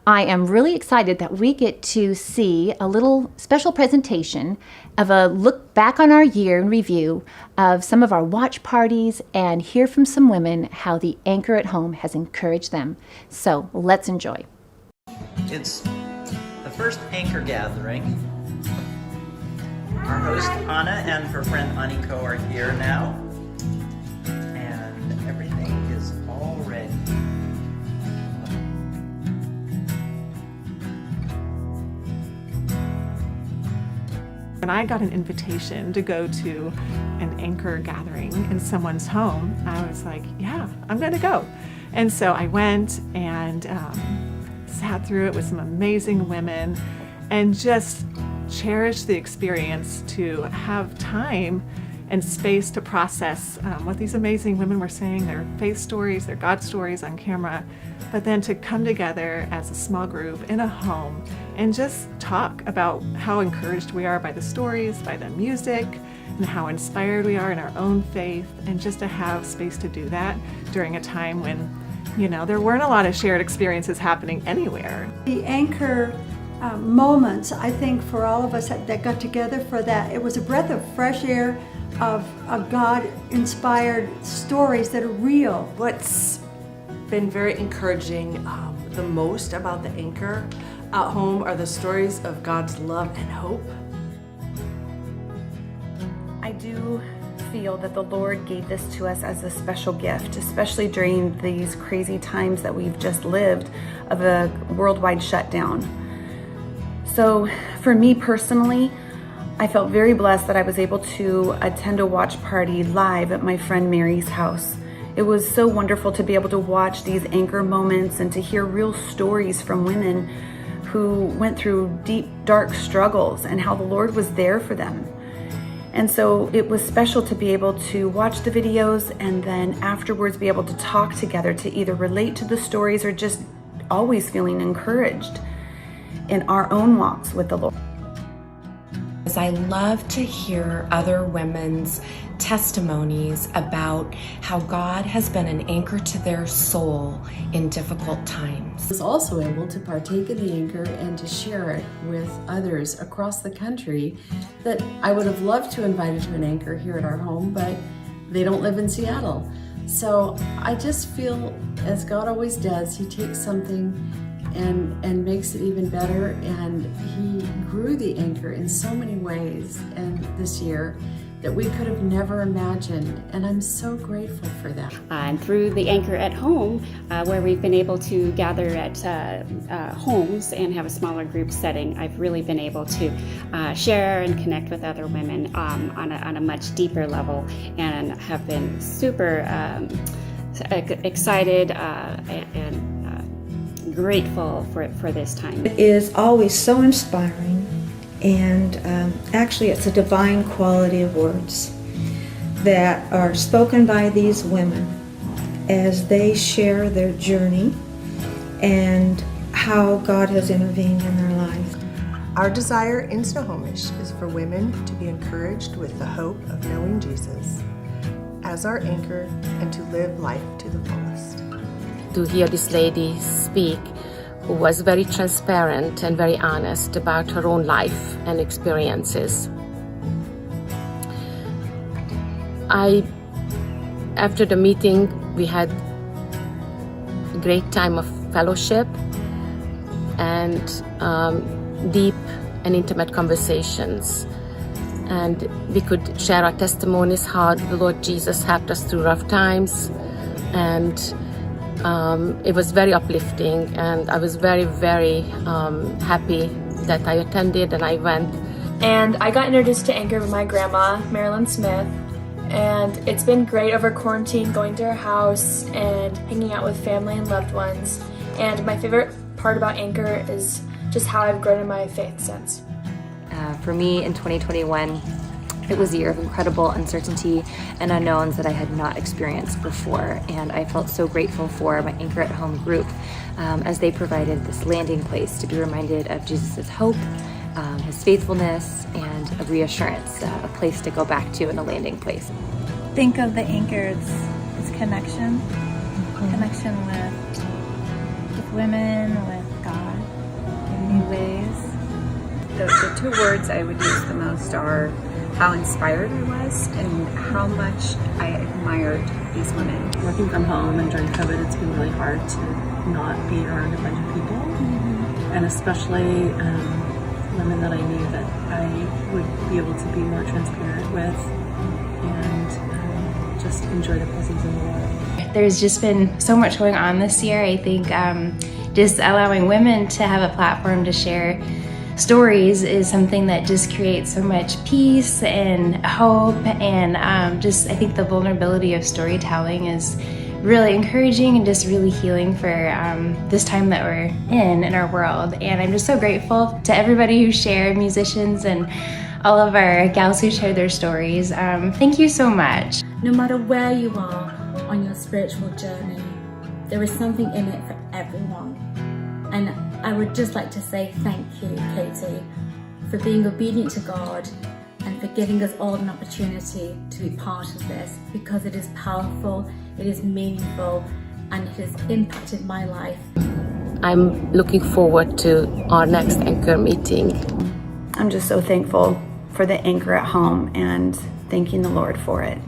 I am really excited that we get to see a little special presentation of a look back on our year in review of some of our watch parties and hear from some women how the Anchor at Home has encouraged them. So let's enjoy. It's the first Anchor gathering. Our host Anna and her friend Aniko are here now, and everything is all ready. When I got an invitation to go to an Anchor gathering in someone's home, I was like, yeah, I'm gonna go. And so I went and sat through it with some amazing women and just cherished the experience to have time and space to process what these amazing women were saying, their faith stories, their God stories on camera, but then to come together as a small group in a home and just talk about how encouraged we are by the stories, by the music, and how inspired we are in our own faith, and just to have space to do that during a time when, you know, there weren't a lot of shared experiences happening anywhere. The Anchor moments, I think, for all of us that got together for that, it was a breath of fresh air of God-inspired stories that are real. What's been very encouraging the most about the Anchor at Home are the stories of God's love and hope. I do feel that the Lord gave this to us as a special gift, especially during these crazy times that we've just lived of a worldwide shutdown. So for me personally, I felt very blessed that I was able to attend a watch party live at my friend Mary's house. It was so wonderful to be able to watch these Anchor moments and to hear real stories from women who went through deep, dark struggles and how the Lord was there for them. And so it was special to be able to watch the videos and then afterwards be able to talk together to either relate to the stories or just always feeling encouraged in our own walks with the Lord. I love to hear other women's testimonies about how God has been an anchor to their soul in difficult times. I was also able to partake in the Anchor and to share it with others across the country that I would have loved to invite to an Anchor here at our home, but they don't live in Seattle. So I just feel, as God always does, He takes something and makes it even better, and He grew the Anchor in so many ways and this year that we could have never imagined, and I'm so grateful for that. And through the Anchor at Home, where we've been able to gather at homes and have a smaller group setting, I've really been able to share and connect with other women on a much deeper level, and have been super excited and grateful for this time. It is always so inspiring, and actually it's a divine quality of words that are spoken by these women as they share their journey and how God has intervened in their lives. Our desire in Snohomish is for women to be encouraged with the hope of knowing Jesus as our anchor and to live life to the fullest. To hear this lady speak, who was very transparent and very honest about her own life and experiences. After the meeting, we had a great time of fellowship and deep and intimate conversations. And we could share our testimonies, how the Lord Jesus helped us through rough times. And it was very uplifting, and I was very, very happy that I attended and I went. And I got introduced to Anchor by my grandma, Marilyn Smith, and it's been great over quarantine, going to her house and hanging out with family and loved ones. And my favorite part about Anchor is just how I've grown in my faith since. For me in 2021, it was a year of incredible uncertainty and unknowns that I had not experienced before, and I felt so grateful for my Anchor at Home group as they provided this landing place to be reminded of Jesus' hope, His faithfulness, and a reassurance, a place to go back to and a landing place. Think of the Anchor as connection, connection with women, with God. two words I would use the most are how inspired I was and how much I admired these women. Working from home and during COVID, it's been really hard to not be around a bunch of people, and especially women that I knew that I would be able to be more transparent with and just enjoy the presence of the Lord. There's just been so much going on this year. I think just allowing women to have a platform to share stories is something that just creates so much peace and hope, and just I think the vulnerability of storytelling is really encouraging and just really healing for this time that we're in our world. And I'm just so grateful to everybody who shared, musicians and all of our gals who shared their stories. Thank you so much. No matter where you are on your spiritual journey, there is something in it for everyone. And I would just like to say thank you, Katie, for being obedient to God and for giving us all an opportunity to be part of this, because it is powerful, it is meaningful, and it has impacted my life. I'm looking forward to our next Anchor meeting. I'm just so thankful for the Anchor at Home and thanking the Lord for it.